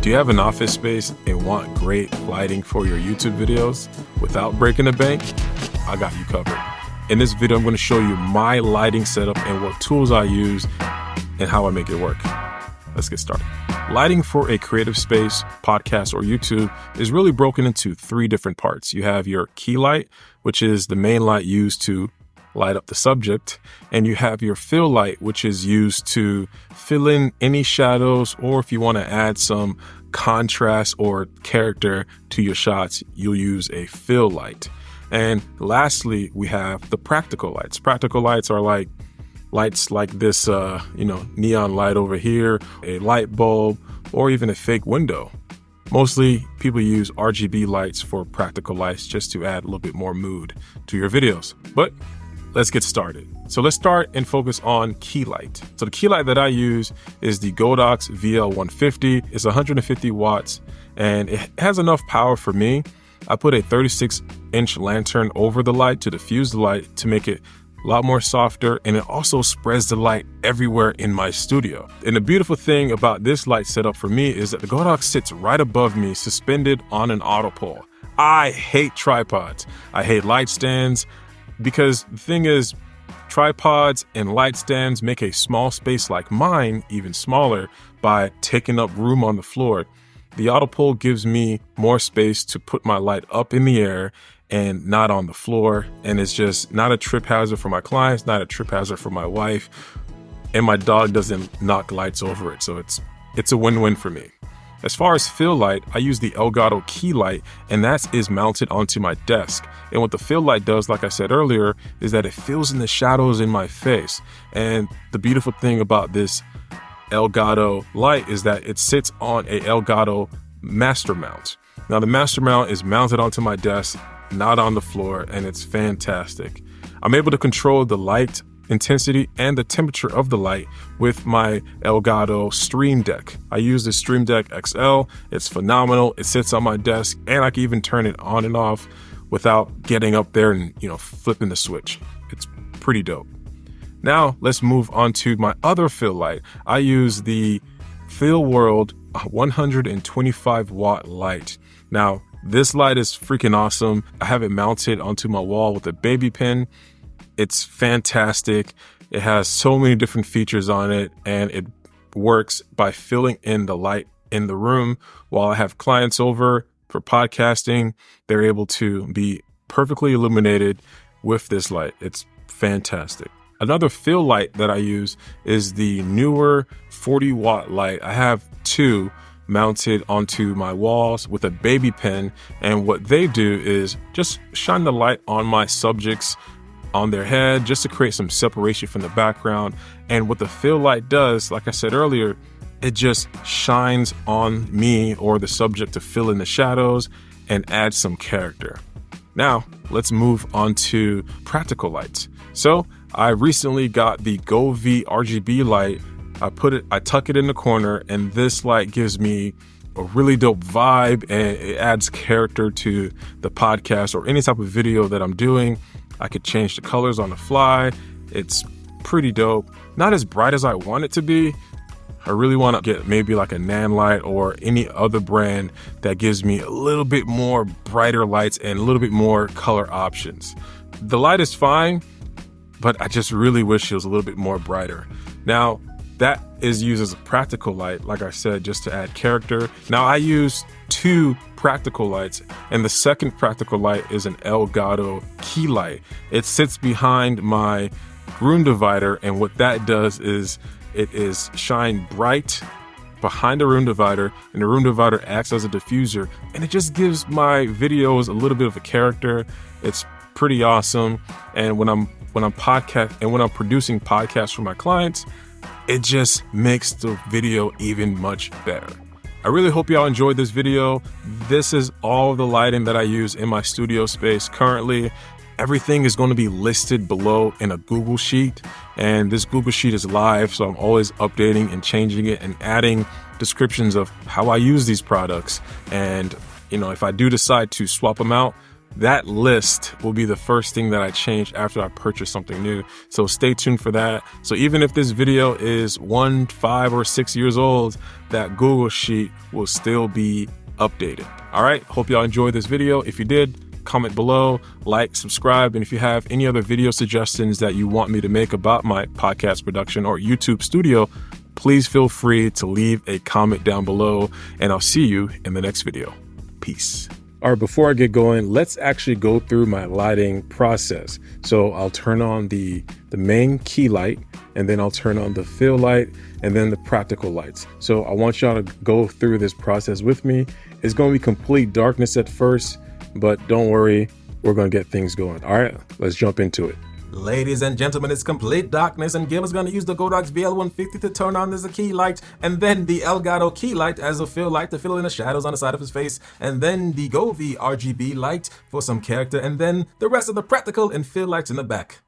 Do you have an office space and want great lighting for your YouTube videos without breaking the bank? I got you covered. In this video, I'm going to show you my lighting setup and what tools I use and how I make it work. Let's get started. Lighting for a creative space, podcast, or YouTube is really broken into three different parts. You have your key light, which is the main light used to light up the subject, and you have your fill light, which is used to fill in any shadows, or if you want to add some contrast or character to your shots, you'll use a fill light. And lastly, we have the practical lights. Practical lights are like lights like this, neon light over here, a light bulb, or even a fake window. Mostly people use RGB lights for practical lights just to add a little bit more mood to your videos. But let's get started. So let's start and focus on key light. So the key light that I use is the Godox VL150. It's 150 watts and it has enough power for me. I put a 36-inch lantern over the light to diffuse the light to make it a lot more softer, and it also spreads the light everywhere in my studio. And the beautiful thing about this light setup for me is that the Godox sits right above me, suspended on an auto pole. I hate tripods. I hate light stands. Because the thing is, tripods and light stands make a small space like mine even smaller by taking up room on the floor. The auto pole gives me more space to put my light up in the air and not on the floor. And it's just not a trip hazard for my clients, not a trip hazard for my wife. And my dog doesn't knock lights over it. So it's a win-win for me. As far as fill light, I use the Elgato key light, and that is mounted onto my desk. And what the fill light does, like I said earlier, is that it fills in the shadows in my face. And the beautiful thing about this Elgato light is that it sits on a Elgato master mount. Now the master mount is mounted onto my desk, not on the floor, and it's fantastic. I'm able to control the light intensity and the temperature of the light with my Elgato Stream Deck. I use the Stream Deck XL. It's phenomenal. It sits on my desk and I can even turn it on and off without getting up there and, flipping the switch. It's pretty dope. Now let's move on to my other fill light. I use the Fill World 125 watt light. Now this light is freaking awesome. I have it mounted onto my wall with a baby pin. It's fantastic. It has so many different features on it, and it works by filling in the light in the room. While I have clients over for podcasting, they're able to be perfectly illuminated with this light. It's fantastic. Another fill light that I use is the newer 40 watt light. I have two mounted onto my walls with a baby pin, and what they do is just shine the light on my subjects on their head just to create some separation from the background. And what the fill light does, like I said earlier, it just shines on me or the subject to fill in the shadows and add some character. Now let's move on to practical lights. So I recently got the GoV RGB light. I tuck it in the corner, and this light gives me a really dope vibe, and it adds character to the podcast or any type of video that I'm doing. I could change the colors on the fly. It's pretty dope. Not as bright as I want it to be. I really want to get maybe like a Nan light or any other brand that gives me a little bit more brighter lights and a little bit more color options. The light is fine, but I just really wish it was a little bit more brighter. Now, that is used as a practical light, like I said, just to add character. Now I use two practical lights, and the second practical light is an Elgato key light. It sits behind my room divider, and what that does is it is shine bright behind the room divider, and the room divider acts as a diffuser, and it just gives my videos a little bit of a character. It's pretty awesome. And when I'm producing podcasts for my clients, it just makes the video even much better. I really hope y'all enjoyed this video. This is all the lighting that I use in my studio space currently. Everything is going to be listed below in a Google Sheet, and this Google Sheet is live, so I'm always updating and changing it and adding descriptions of how I use these products. And if I do decide to swap them out, that list will be the first thing that I change after I purchase something new. So stay tuned for that. So even if this video is 1, 5, or 6 years old, that Google Sheet will still be updated. All right, hope y'all enjoyed this video. If you did, comment below, like, subscribe, and if you have any other video suggestions that you want me to make about my podcast production or YouTube studio, please feel free to leave a comment down below, and I'll see you in the next video. Peace. All right, before I get going, let's actually go through my lighting process. So I'll turn on the main key light, and then I'll turn on the fill light, and then the practical lights. So I want y'all to go through this process with me. It's going to be complete darkness at first, but don't worry, we're going to get things going. All right, let's jump into it. Ladies and gentlemen, it's complete darkness, and Gil is going to use the Godox VL150 to turn on as a key light, and then the Elgato key light as a fill light to fill in the shadows on the side of his face, and then the Govee RGB light for some character, and then the rest of the practical and fill lights in the back.